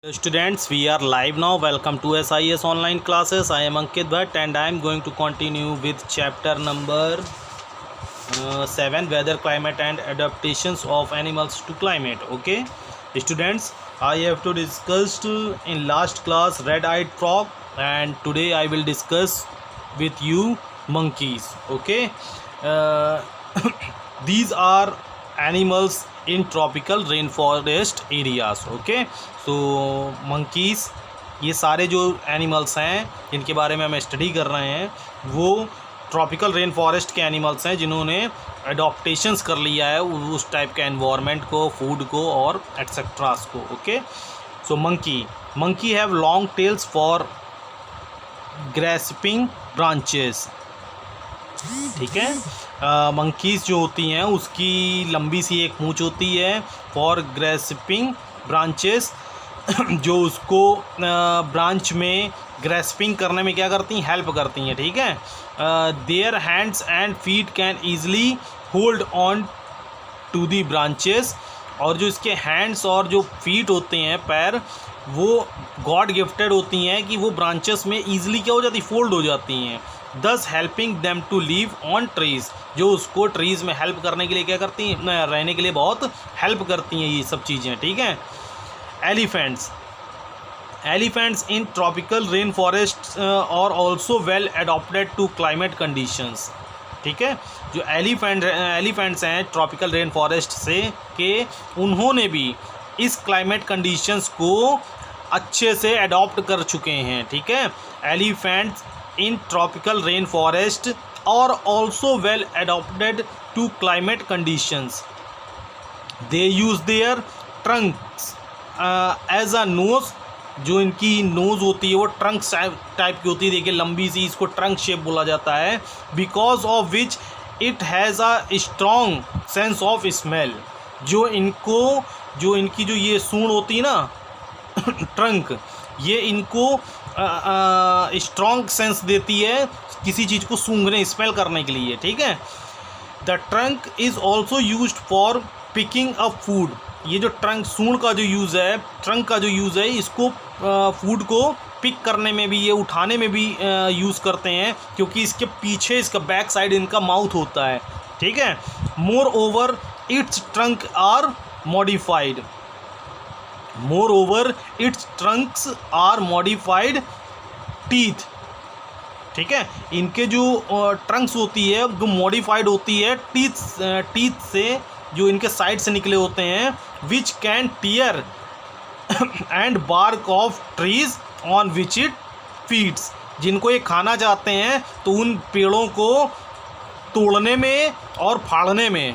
Students, we are live now. Welcome to SIS online classes. I am Ankit Bhatt and I am going to continue with chapter number 7, weather, climate and adaptations of animals to climate. Okay, students, I have to discuss in last class red-eyed frog, and today I will discuss with you monkeys. Okay, uh, these are animals in tropical rainforest areas. Okay, so monkeys, ये सारे जो animals हैं जिनके बारे में हम study कर रहे हैं वो ट्रॉपिकल रेन फॉरेस्ट के एनिमल्स हैं जिन्होंने अडॉप्टेशंस कर लिया है उस टाइप के एनवायरनमेंट को, फूड को और एट्सेट्रास को. Okay, so monkey have long tails for grasping branches. ठीक है, मंकीज़ जो होती हैं उसकी लंबी सी एक मूंछ होती है फॉर ग्रेस्पिंग ब्रांचेस, जो उसको ब्रांच में ग्रेस्पिंग करने में क्या करती हैं, हेल्प करती हैं. ठीक है, their hands and feet can easily hold on to the branches. और जो इसके हैंड्स और जो फीट होते हैं, पैर, वो गॉड गिफ्टेड होती हैं कि वो ब्रांचेस में ईजिली क्या हो जाती, फोल्ड हो जाती हैं. Thus helping them to live on trees, जो उसको ट्रीज़ में हेल्प करने के लिए क्या करती हैं, रहने के लिए बहुत हेल्प करती हैं ये सब चीज़ें. ठीक है, elephants in tropical rain forest are also well adopted to climate conditions. ठीक है, जो एलिफेंट्स हैं ट्रॉपिकल रेन फॉरेस्ट से के, उन्होंने भी इस क्लाइमेट कंडीशंस को अच्छे से अडॉप्ट कर चुके हैं. ठीक है, elephants in tropical rain forest are also well adopted to climate conditions. They use their trunks as a nose, जो इनकी नोज़ होती है वो ट्रंक टाइप की होती है. देखिए लंबी सी, इसको ट्रंक शेप बोला जाता है. Because of which it has a strong sense of smell, जो इनकी जो ये सूंड होती है ना ट्रंक, ये इनको स्ट्रॉन्ग सेंस देती है किसी चीज़ को सूंघने, स्मेल करने के लिए. ठीक है, the trunk is also use for picking up food. ये जो ट्रंक, सूंड का जो यूज़ है, ट्रंक का जो यूज़ है, इसको फूड को पिक करने में भी, ये उठाने में भी यूज़ करते हैं, क्योंकि इसके पीछे, इसका बैक साइड इनका माउथ होता है. ठीक है, moreover its trunk are modified. Moreover its trunks are modified teeth. ठीक है, इनके जो ट्रंक्स होती है वो मॉडिफाइड होती है टीथ से, जो इनके साइड से निकले होते हैं, which can tear and bark of trees on which it feeds. जिनको ये खाना चाहते हैं तो उन पेड़ों को तोड़ने में और फाड़ने में,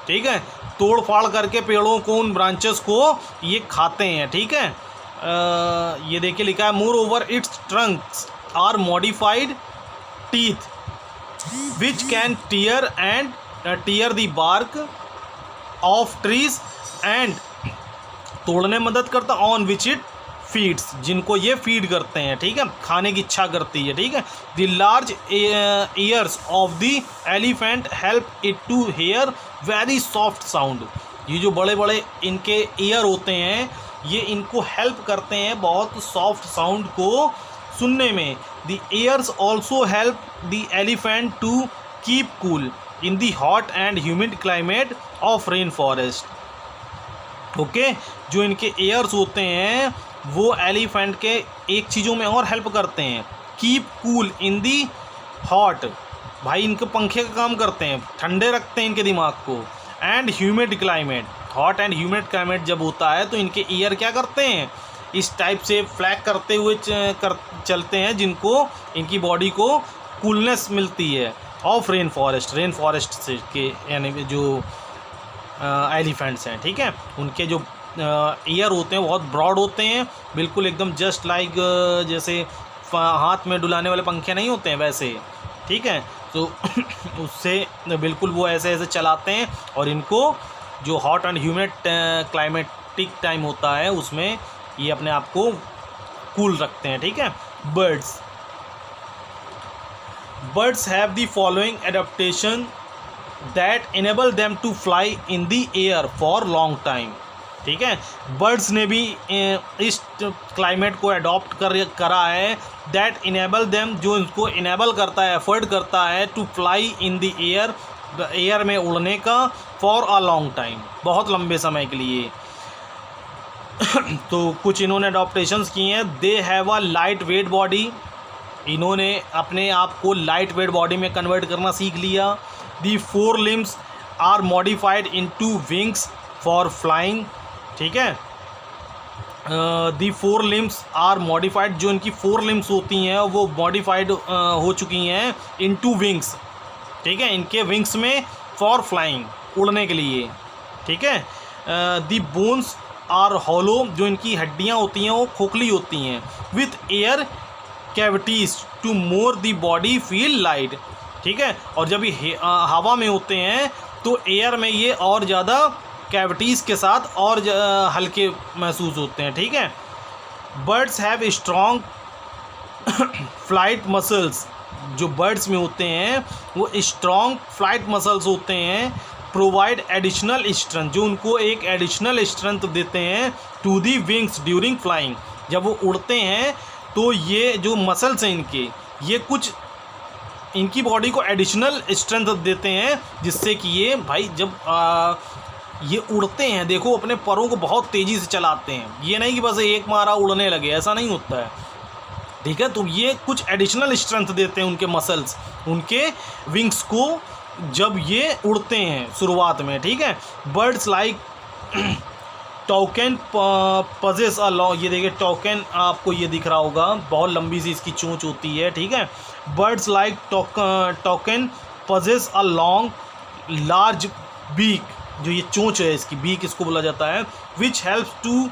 ठीक है, तोड़ फाड़ करके पेड़ों को, उन ब्रांचेस को ये खाते हैं. ठीक है, ये देखिए लिखा है, moreover its trunks are modified teeth which can tear the bark of trees and, तोड़ने में मदद करता, ऑन विच इट फीड्स, जिनको ये फीड करते हैं. ठीक है, खाने की इच्छा करती है. ठीक है, the large ears of the elephant help it to hear very soft sound. ये जो बड़े बड़े इनके ईयर होते हैं, ये इनको हेल्प करते हैं बहुत सॉफ्ट साउंड को सुनने में. The ears also help the elephant to keep cool in the hot and humid climate of rain forest. Okay, जो इनके ईयर्स होते हैं वो एलिफेंट के एक चीज़ों में और हेल्प करते हैं, कीप कूल इन दी हॉट, भाई इनके पंखे का काम करते हैं, ठंडे रखते हैं इनके दिमाग को, and humid climate. Hot and humid climate जब होता है तो इनके ईयर क्या करते हैं, इस टाइप से फ्लैग करते हुए चलते हैं, जिनको इनकी बॉडी को कूलनेस मिलती है ऑफ रेन फॉरेस्ट से के, यानी जो एलिफेंट्स हैं. ठीक है, उनके जो ईयर होते हैं बहुत ब्रॉड होते हैं, बिल्कुल एकदम जस्ट लाइक जैसे हाथ में डुलाने वाले पंखे नहीं होते हैं वैसे. ठीक है, तो उससे बिल्कुल वो ऐसे ऐसे चलाते हैं, और इनको जो hot and humid climatic time होता है उसमें ये अपने आप को कूल रखते हैं. ठीक है, birds have the following adaptation that enable them to fly in the air for long time. ठीक है। बर्ड्स ने भी इस क्लाइमेट को अडॉप्ट करा है, दैट इनेबल देम, जो उनको इनेबल करता है, एफर्ट करता है to fly in the air में उड़ने का, फॉर अ लॉन्ग टाइम, बहुत लंबे समय के लिए। तो कुछ इन्होंने अडॉप्टेशंस किए हैं। They have a light weight body, इन्होंने अपने आप को लाइट वेट बॉडी में कन्वर्ट करना सीख लिया। The four limbs are modified into wings for flying, ठीक है। The four limbs are modified, जो इनकी फोर लिम्स होती हैं वो मॉडिफाइड हो चुकी हैं इनटू विंग्स, ठीक है, इनके विंग्स में, फॉर फ्लाइंग, उड़ने के लिए, ठीक है। दी बोन्स आर हॉलो, जो इनकी हड्डियाँ होती हैं वो खोखली होती हैं, with air cavities to more the body feel light, ठीक है। और जब ये हवा में होते हैं तो एयर में ये और ज़्यादा कैविटीज़ के साथ और हल्के महसूस होते हैं, ठीक है। Birds have strong flight muscles, जो बर्ड्स में होते हैं वो स्ट्रॉन्ग फ्लाइट मसल्स होते हैं, प्रोवाइड एडिशनल स्ट्रेंथ, जो उनको एक एडिशनल स्ट्रेंथ देते हैं, to the wings during flying, जब वो उड़ते हैं तो ये जो मसल्स हैं इनके, ये कुछ इनकी बॉडी को एडिशनल स्ट्रेंथ देते हैं, जिससे कि ये भाई जब ये उड़ते हैं, देखो अपने परों को बहुत तेज़ी से चलाते हैं, ये नहीं कि बस एक मारा उड़ने लगे, ऐसा नहीं होता है, ठीक है। तो ये कुछ एडिशनल स्ट्रेंथ देते हैं उनके मसल्स, उनके विंग्स को, जब ये उड़ते हैं शुरुआत में, ठीक है। Birds like toucan possess a long, ये देखिए टोकन आपको ये दिख रहा होगा, बहुत लंबी सी इसकी चोंच होती है, ठीक है। Birds like toucan possess a long large beak, जो ये चोंच है इसकी, बीक इसको बोला जाता है, which helps to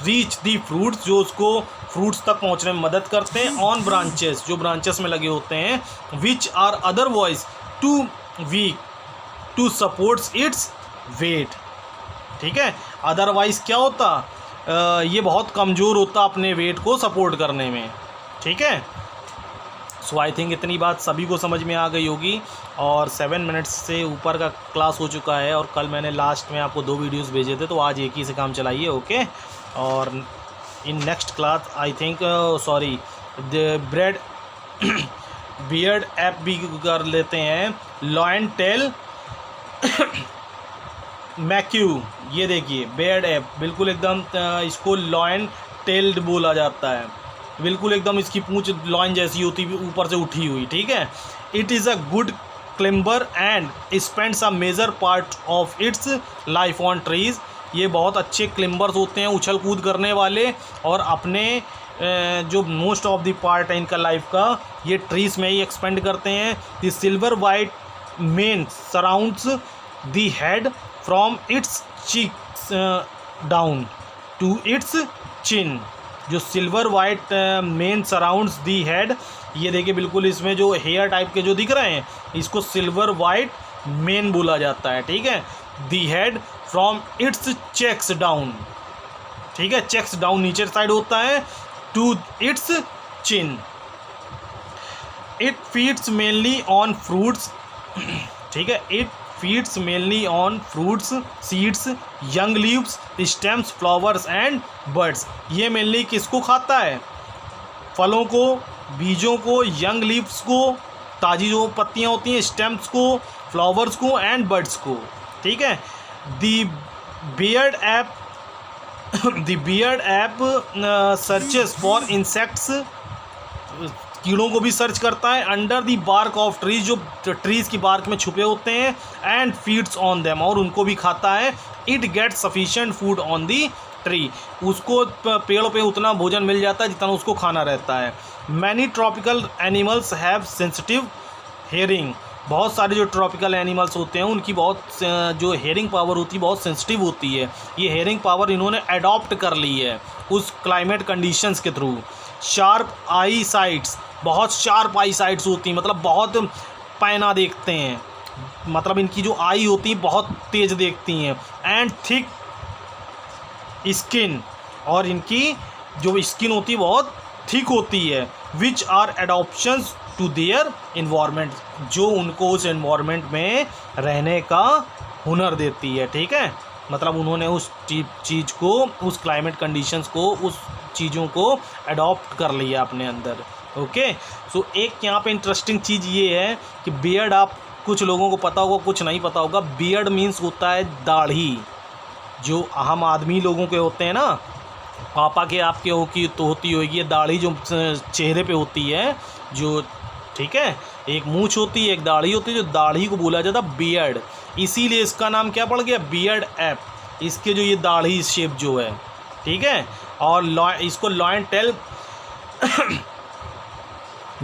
reach the fruits, जो उसको फ्रूट्स तक पहुंचने में मदद करते हैं, ऑन ब्रांचेस, जो ब्रांचेस में लगे होते हैं, which are otherwise too weak to supports its weight, ठीक है। अदरवाइज क्या होता, ये बहुत कमज़ोर होता अपने वेट को सपोर्ट करने में, ठीक है। सो आई थिंक इतनी बात सभी को समझ में आ गई होगी, और 7 मिनट्स से ऊपर का क्लास हो चुका है, और कल मैंने लास्ट में आपको 2 वीडियोस भेजे थे, तो आज एक ही से काम चलाइए, ओके। और in next class I think sorry the beard app भी कर लेते हैं, लॉयन टेल मैक्यू, ये देखिए बियर्ड ऐप, बिल्कुल एकदम इसको लॉयन टेल्ड बोला जाता है, बिल्कुल एकदम इसकी पूंछ लॉयन जैसी होती है, ऊपर से उठी हुई, ठीक है। It is a good climber and spends a major part of its life on trees, ये बहुत अच्छे क्लाइंबर्स होते हैं, उछल कूद करने वाले, और अपने जो मोस्ट ऑफ द पार्ट है इनका लाइफ का, ये ट्रीज में ही एक्सपेंड करते हैं। The silver white mane surrounds the head from its cheeks down to its chin, जो silver white mane surrounds the head, ये देखिए बिल्कुल इसमें जो हेयर टाइप के जो दिख रहे हैं, इसको सिल्वर वाइट मेन बोला जाता है, ठीक है। The head from its cheeks down, ठीक है, चेक्स डाउन नीचे साइड होता है, to its chin. It feeds mainly on fruits, ठीक है, it feeds mainly on fruits, seeds, young leaves, stems, flowers and birds, ये मेनली किसको खाता है, फलों को, बीजों को, यंग लीव्स को, ताज़ी जो पत्तियां होती हैं, स्टेम्स को, फ्लावर्स को एंड बर्ड्स को, ठीक है। The beard ape searches for insects, कीड़ों को भी सर्च करता है, under the bark of trees, जो ट्रीज़ की बार्क में छुपे होते हैं, एंड फीड्स ऑन देम, और उनको भी खाता है। It gets sufficient food on the tree, उसको पेड़ पे उतना भोजन मिल जाता है जितना उसको खाना रहता है। Many tropical animals have sensitive hearing, बहुत सारे जो ट्रॉपिकल एनिमल्स होते हैं उनकी बहुत जो हेयरिंग पावर होती है बहुत सेंसिटिव होती है, ये हेयरिंग पावर इन्होंने अडॉप्ट कर ली है उस क्लाइमेट कंडीशंस के थ्रू। शार्प आई साइट्स, बहुत शार्प आई साइट्स होती हैं, मतलब बहुत पैना देखते हैं, मतलब इनकी जो आई होती है बहुत तेज़ देखती हैं। एंड थिक स्किन, और इनकी जो स्किन होती है बहुत थिक होती है। Which are adoptions to their environment, जो उनको उस इन्वायरमेंट में रहने का हुनर देती है, ठीक है। मतलब उन्होंने उस चीज़ को, उस क्लाइमेट कंडीशंस को, उस चीज़ों को अडॉप्ट कर लिया अपने अंदर। ओके, सो एक यहाँ पे इंटरेस्टिंग चीज़ ये है कि बियर्ड, आप कुछ लोगों को पता होगा, कुछ नहीं पता होगा, बियर्ड मीन्स होता है दाढ़ी। जो हम आदमी लोगों के होते हैं ना, पापा के आपके हो की तो होती होगी ये दाढ़ी जो चेहरे पे होती है, जो ठीक है, एक मूंछ होती है, एक दाढ़ी होती है, जो दाढ़ी को बोला जाता है बियर्ड। इसीलिए इसका नाम क्या पड़ गया, बियर्ड ऐप, इसके जो ये दाढ़ी शेप जो है, ठीक है। और इसको लॉयन टेल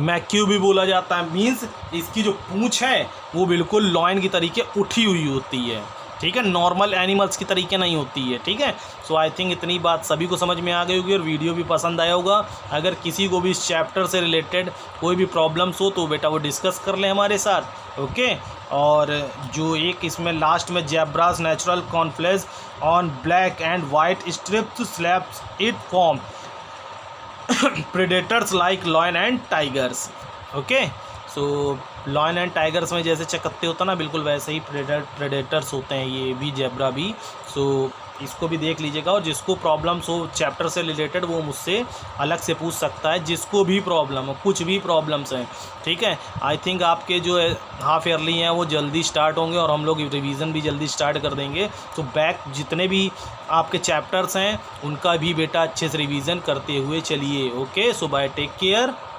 मैक्यू भी बोला जाता है, मीन्स इसकी जो पूंछ है वो बिल्कुल लॉयन की तरीके उठी हुई होती है, ठीक है, नॉर्मल एनिमल्स की तरीके नहीं होती है, ठीक है। सो आई थिंक इतनी बात सभी को समझ में आ गई होगी और वीडियो भी पसंद आया होगा। अगर किसी को भी इस चैप्टर से रिलेटेड कोई भी प्रॉब्लम्स हो तो बेटा वो डिस्कस कर लें हमारे साथ, ओके। और जो एक इसमें लास्ट में zebras natural camouflage on black and white stripes slabs it form predators like lion and tigers. Okay, so lion and tigers में जैसे चकत्ते होता है ना, बिल्कुल वैसे ही प्रेडेटर्स होते हैं ये भी, जेब्रा भी। सो इसको भी देख लीजिएगा, और जिसको प्रॉब्लम्स हो चैप्टर से रिलेटेड वो मुझसे अलग से पूछ सकता है, जिसको भी प्रॉब्लम हो, कुछ भी प्रॉब्लम्स हैं, ठीक है। आई थिंक आपके जो हाफ ईयरली हैं वो जल्दी स्टार्ट होंगे और हम लोग रिवीजन भी जल्दी स्टार्ट कर देंगे। तो बैक जितने भी आपके चैप्टर्स हैं उनका भी बेटा अच्छे से रिवीजन करते हुए चलिए। ओके, सो बाय, टेक केयर।